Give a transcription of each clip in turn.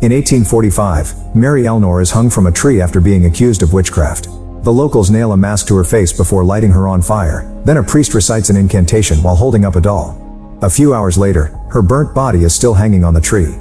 In 1845, Mary Elnor is hung from a tree after being accused of witchcraft. The locals nail a mask to her face before lighting her on fire, then a priest recites an incantation while holding up a doll. A few hours later, her burnt body is still hanging on the tree.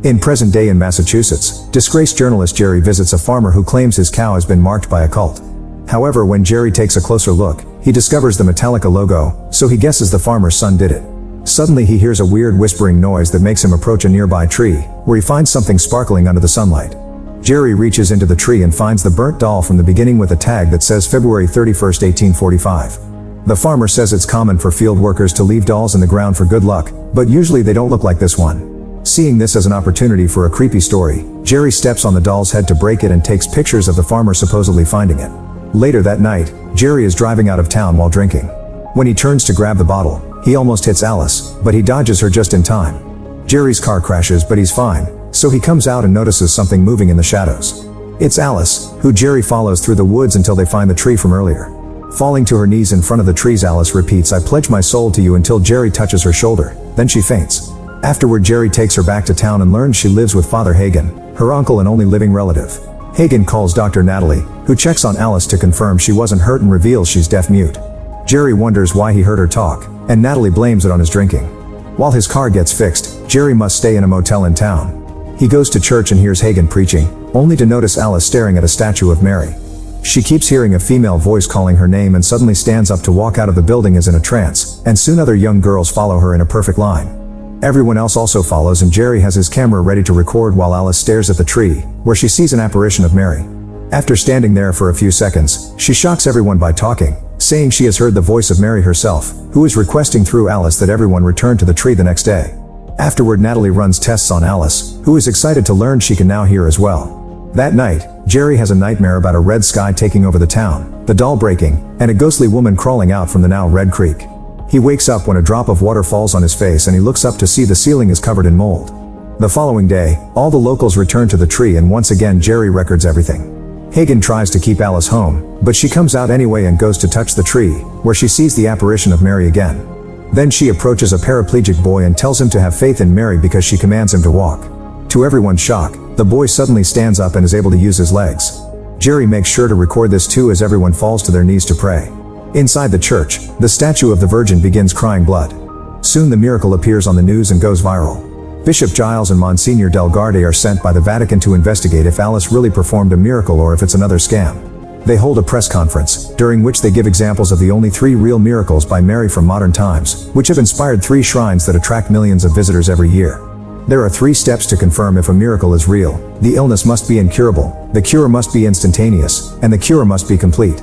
In present day in Massachusetts, disgraced journalist Jerry visits a farmer who claims his cow has been marked by a cult. However, when Jerry takes a closer look, he discovers the Metallica logo, so he guesses the farmer's son did it. Suddenly he hears a weird whispering noise that makes him approach a nearby tree, where he finds something sparkling under the sunlight. Jerry reaches into the tree and finds the burnt doll from the beginning with a tag that says February 31, 1845. The farmer says it's common for field workers to leave dolls in the ground for good luck, but usually they don't look like this one. Seeing this as an opportunity for a creepy story, Jerry steps on the doll's head to break it and takes pictures of the farmer supposedly finding it. Later that night, Jerry is driving out of town while drinking. When he turns to grab the bottle, he almost hits Alice, but he dodges her just in time. Jerry's car crashes, but he's fine, so he comes out and notices something moving in the shadows. It's Alice, who Jerry follows through the woods until they find the tree from earlier. Falling to her knees in front of the trees, Alice repeats, "I pledge my soul to you," until Jerry touches her shoulder, then she faints. Afterward, Jerry takes her back to town and learns she lives with Father Hagen, her uncle and only living relative. Hagen calls Dr. Natalie, who checks on Alice to confirm she wasn't hurt and reveals she's deaf-mute. Jerry wonders why he heard her talk, and Natalie blames it on his drinking. While his car gets fixed, Jerry must stay in a motel in town. He goes to church and hears Hagen preaching, only to notice Alice staring at a statue of Mary. She keeps hearing a female voice calling her name and suddenly stands up to walk out of the building as in a trance, and soon other young girls follow her in a perfect line. Everyone else also follows, and Jerry has his camera ready to record while Alice stares at the tree, where she sees an apparition of Mary. After standing there for a few seconds, she shocks everyone by talking, saying she has heard the voice of Mary herself, who is requesting through Alice that everyone return to the tree the next day. Afterward, Natalie runs tests on Alice, who is excited to learn she can now hear as well. That night, Jerry has a nightmare about a red sky taking over the town, the doll breaking, and a ghostly woman crawling out from the now red creek. He wakes up when a drop of water falls on his face and he looks up to see the ceiling is covered in mold. The following day, all the locals return to the tree and once again Jerry records everything. Hagen tries to keep Alice home, but she comes out anyway and goes to touch the tree, where she sees the apparition of Mary again. Then she approaches a paraplegic boy and tells him to have faith in Mary because she commands him to walk. To everyone's shock, the boy suddenly stands up and is able to use his legs. Jerry makes sure to record this too as everyone falls to their knees to pray. Inside the church, the statue of the Virgin begins crying blood. Soon the miracle appears on the news and goes viral. Bishop Giles and Monsignor Delgarde are sent by the Vatican to investigate if Alice really performed a miracle or if it's another scam. They hold a press conference, during which they give examples of the only 3 real miracles by Mary from modern times, which have inspired 3 shrines that attract millions of visitors every year. There are 3 steps to confirm if a miracle is real. The illness must be incurable, the cure must be instantaneous, and the cure must be complete.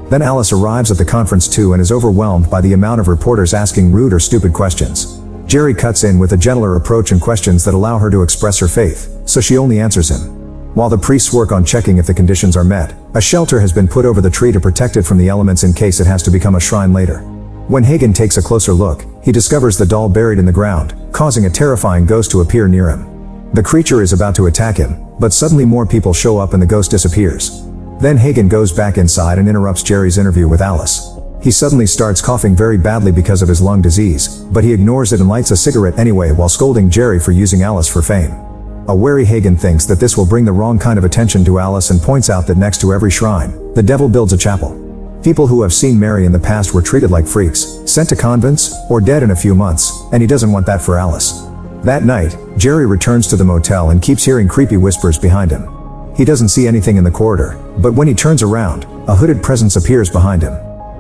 Then Alice arrives at the conference too and is overwhelmed by the amount of reporters asking rude or stupid questions. Jerry cuts in with a gentler approach and questions that allow her to express her faith, so she only answers him. While the priests work on checking if the conditions are met, a shelter has been put over the tree to protect it from the elements in case it has to become a shrine later. When Hagen takes a closer look, he discovers the doll buried in the ground, causing a terrifying ghost to appear near him. The creature is about to attack him, but suddenly more people show up and the ghost disappears. Then Hagen goes back inside and interrupts Jerry's interview with Alice. He suddenly starts coughing very badly because of his lung disease, but he ignores it and lights a cigarette anyway while scolding Jerry for using Alice for fame. A wary Hagen thinks that this will bring the wrong kind of attention to Alice and points out that next to every shrine, the devil builds a chapel. People who have seen Mary in the past were treated like freaks, sent to convents, or dead in a few months, and he doesn't want that for Alice. That night, Jerry returns to the motel and keeps hearing creepy whispers behind him. He doesn't see anything in the corridor, but when he turns around, a hooded presence appears behind him.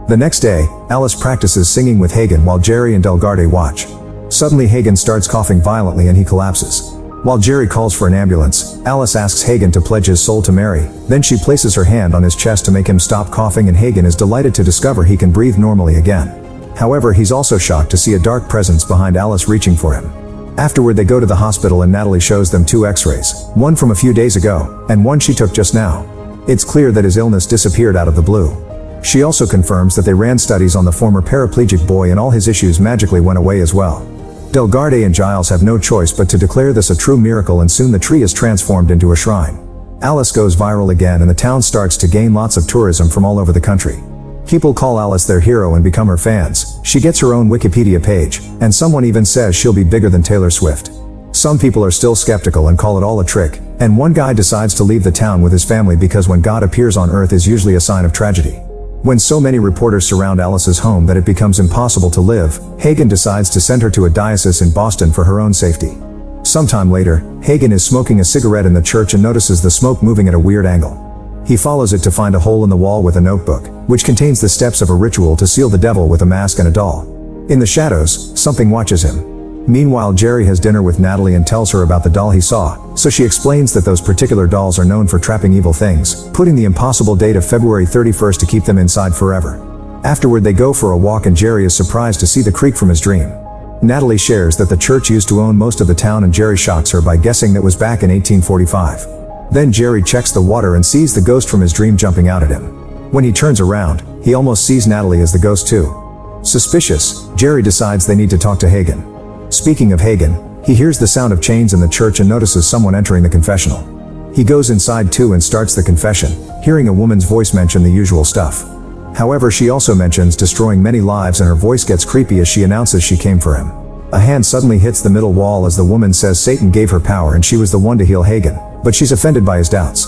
The next day, Alice practices singing with Hagen while Jerry and Delgarde watch. Suddenly Hagen starts coughing violently and he collapses. While Jerry calls for an ambulance, Alice asks Hagen to pledge his soul to Mary, then she places her hand on his chest to make him stop coughing and Hagen is delighted to discover he can breathe normally again. However, he's also shocked to see a dark presence behind Alice reaching for him. Afterward they go to the hospital and Natalie shows them 2 x-rays, one from a few days ago, and one she took just now. It's clear that his illness disappeared out of the blue. She also confirms that they ran studies on the former paraplegic boy and all his issues magically went away as well. Delgarde and Giles have no choice but to declare this a true miracle and soon the tree is transformed into a shrine. Alice goes viral again and the town starts to gain lots of tourism from all over the country. People call Alice their hero and become her fans. She gets her own Wikipedia page, and someone even says she'll be bigger than Taylor Swift. Some people are still skeptical and call it all a trick, And one guy decides to leave the town with his family because when God appears on earth is usually a sign of tragedy. When so many reporters surround Alice's home that it becomes impossible to live, Hagen decides to send her to a diocese in Boston for her own safety. Sometime later, Hagen is smoking a cigarette in the church and notices the smoke moving at a weird angle. He follows it to find a hole in the wall with a notebook, which contains the steps of a ritual to seal the devil with a mask and a doll. In the shadows, something watches him. Meanwhile, Jerry has dinner with Natalie and tells her about the doll he saw, so she explains that those particular dolls are known for trapping evil things, putting the impossible date of February 31st to keep them inside forever. Afterward they go for a walk and Jerry is surprised to see the creek from his dream. Natalie shares that the church used to own most of the town and Jerry shocks her by guessing that was back in 1845. Then Jerry checks the water and sees the ghost from his dream jumping out at him. When he turns around, he almost sees Natalie as the ghost too. Suspicious, Jerry decides they need to talk to Hagen. Speaking of Hagen, he hears the sound of chains in the church and notices someone entering the confessional. He goes inside too and starts the confession, hearing a woman's voice mention the usual stuff. However, she also mentions destroying many lives and her voice gets creepy as she announces she came for him. A hand suddenly hits the middle wall as the woman says Satan gave her power and she was the one to heal Hagen, but she's offended by his doubts.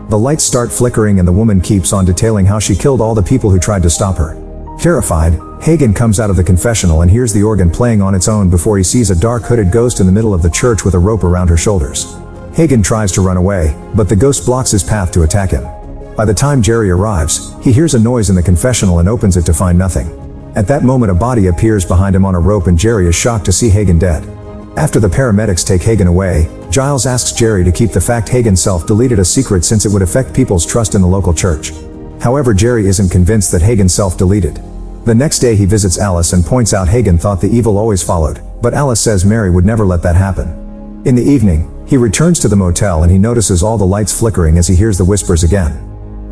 The lights start flickering and the woman keeps on detailing how she killed all the people who tried to stop her. Terrified, Hagen comes out of the confessional and hears the organ playing on its own before he sees a dark hooded ghost in the middle of the church with a rope around her shoulders. Hagen tries to run away, but the ghost blocks his path to attack him. By the time Jerry arrives, he hears a noise in the confessional and opens it to find nothing. At that moment a body appears behind him on a rope and Jerry is shocked to see Hagen dead. After the paramedics take Hagen away, Giles asks Jerry to keep the fact Hagen self-deleted a secret since it would affect people's trust in the local church. However, Jerry isn't convinced that Hagen self-deleted. The next day he visits Alice and points out Hagen thought the evil always followed, but Alice says Mary would never let that happen. In the evening, he returns to the motel and he notices all the lights flickering as he hears the whispers again.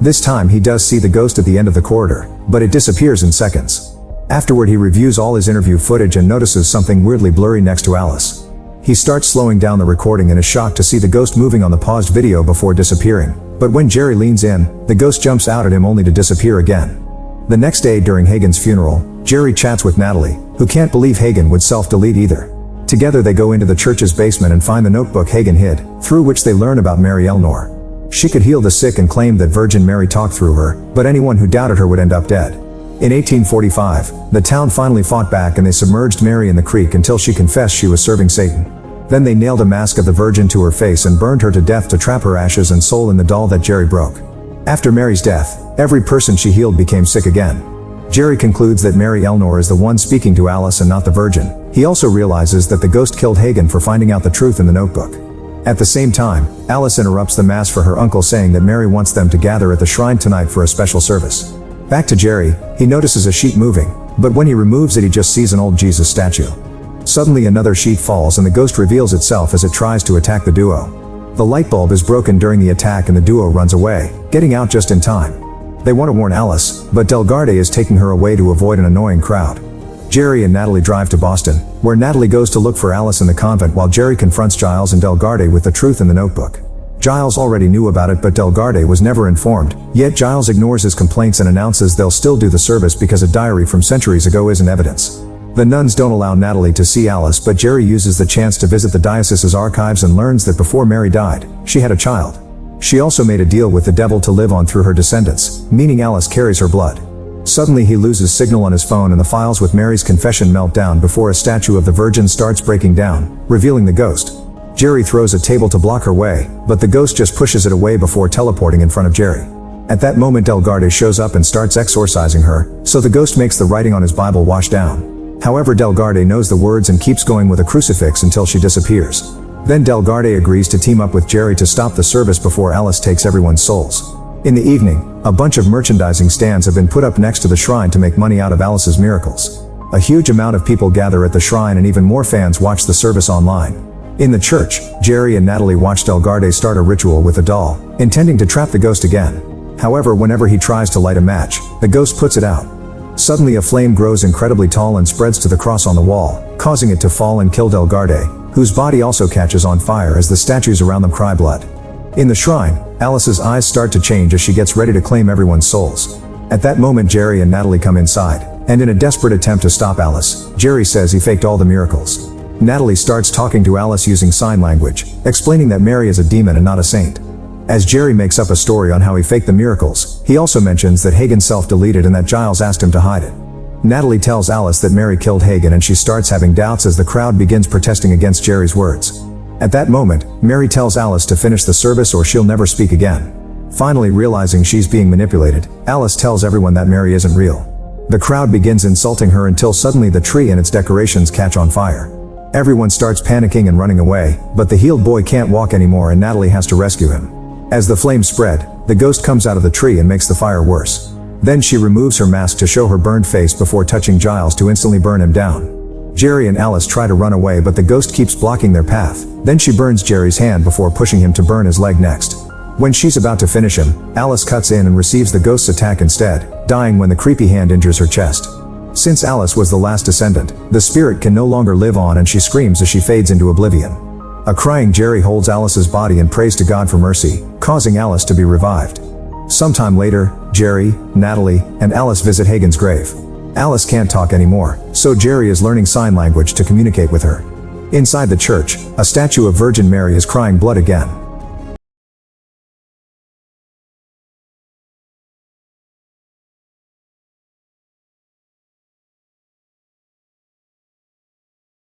This time he does see the ghost at the end of the corridor, but it disappears in seconds. Afterward he reviews all his interview footage and notices something weirdly blurry next to Alice. He starts slowing down the recording and is shocked to see the ghost moving on the paused video before disappearing, but when Jerry leans in, the ghost jumps out at him only to disappear again. The next day during Hagen's funeral, Jerry chats with Natalie, who can't believe Hagen would self-delete either. Together they go into the church's basement and find the notebook Hagen hid, through which they learn about Mary Eleanor. She could heal the sick and claimed that Virgin Mary talked through her, but anyone who doubted her would end up dead. In 1845, the town finally fought back and they submerged Mary in the creek until she confessed she was serving Satan. Then they nailed a mask of the Virgin to her face and burned her to death to trap her ashes and soul in the doll that Jerry broke. After Mary's death, every person she healed became sick again. Jerry concludes that Mary Eleanor is the one speaking to Alice and not the Virgin. He also realizes that the ghost killed Hagen for finding out the truth in the notebook. At the same time, Alice interrupts the mass for her uncle saying that Mary wants them to gather at the shrine tonight for a special service. Back to Jerry, he notices a sheet moving, but when he removes it he just sees an old Jesus statue. Suddenly another sheet falls and the ghost reveals itself as it tries to attack the duo. The light bulb is broken during the attack and the duo runs away, getting out just in time. They want to warn Alice, but Delgarde is taking her away to avoid an annoying crowd. Jerry and Natalie drive to Boston, where Natalie goes to look for Alice in the convent while Jerry confronts Giles and Delgarde with the truth in the notebook. Giles already knew about it but Delgarde was never informed, yet Giles ignores his complaints and announces they'll still do the service because a diary from centuries ago isn't evidence. The nuns don't allow Natalie to see Alice but Jerry uses the chance to visit the diocese's archives and learns that before Mary died, she had a child. She also made a deal with the devil to live on through her descendants, meaning Alice carries her blood. Suddenly he loses signal on his phone and the files with Mary's confession melt down before a statue of the Virgin starts breaking down, revealing the ghost. Jerry throws a table to block her way, but the ghost just pushes it away before teleporting in front of Jerry. At that moment Delgarde shows up and starts exorcising her, so the ghost makes the writing on his Bible wash down. However, Delgarde knows the words and keeps going with a crucifix until she disappears. Then Delgarde agrees to team up with Jerry to stop the service before Alice takes everyone's souls. In the evening, a bunch of merchandising stands have been put up next to the shrine to make money out of Alice's miracles. A huge amount of people gather at the shrine and even more fans watch the service online. In the church, Jerry and Natalie watch Delgarde start a ritual with a doll, intending to trap the ghost again. However, whenever he tries to light a match, the ghost puts it out. Suddenly a flame grows incredibly tall and spreads to the cross on the wall, causing it to fall and kill Delgarde, whose body also catches on fire as the statues around them cry blood. In the shrine, Alice's eyes start to change as she gets ready to claim everyone's souls. At that moment Jerry and Natalie come inside, and in a desperate attempt to stop Alice, Jerry says he faked all the miracles. Natalie starts talking to Alice using sign language, explaining that Mary is a demon and not a saint. As Jerry makes up a story on how he faked the miracles, he also mentions that Hagen self-deleted and that Giles asked him to hide it. Natalie tells Alice that Mary killed Hagen, and she starts having doubts as the crowd begins protesting against Jerry's words. At that moment, Mary tells Alice to finish the service or she'll never speak again. Finally realizing she's being manipulated, Alice tells everyone that Mary isn't real. The crowd begins insulting her until suddenly the tree and its decorations catch on fire. Everyone starts panicking and running away, but the healed boy can't walk anymore and Natalie has to rescue him. As the flames spread, the ghost comes out of the tree and makes the fire worse. Then she removes her mask to show her burned face before touching Giles to instantly burn him down. Jerry and Alice try to run away, but the ghost keeps blocking their path. Then she burns Jerry's hand before pushing him to burn his leg next. When she's about to finish him, Alice cuts in and receives the ghost's attack instead, dying when the creepy hand injures her chest. Since Alice was the last descendant, the spirit can no longer live on and she screams as she fades into oblivion. A crying Jerry holds Alice's body and prays to God for mercy, causing Alice to be revived. Sometime later, Jerry, Natalie, and Alice visit Hagen's grave. Alice can't talk anymore, so Jerry is learning sign language to communicate with her. Inside the church, a statue of Virgin Mary is crying blood again.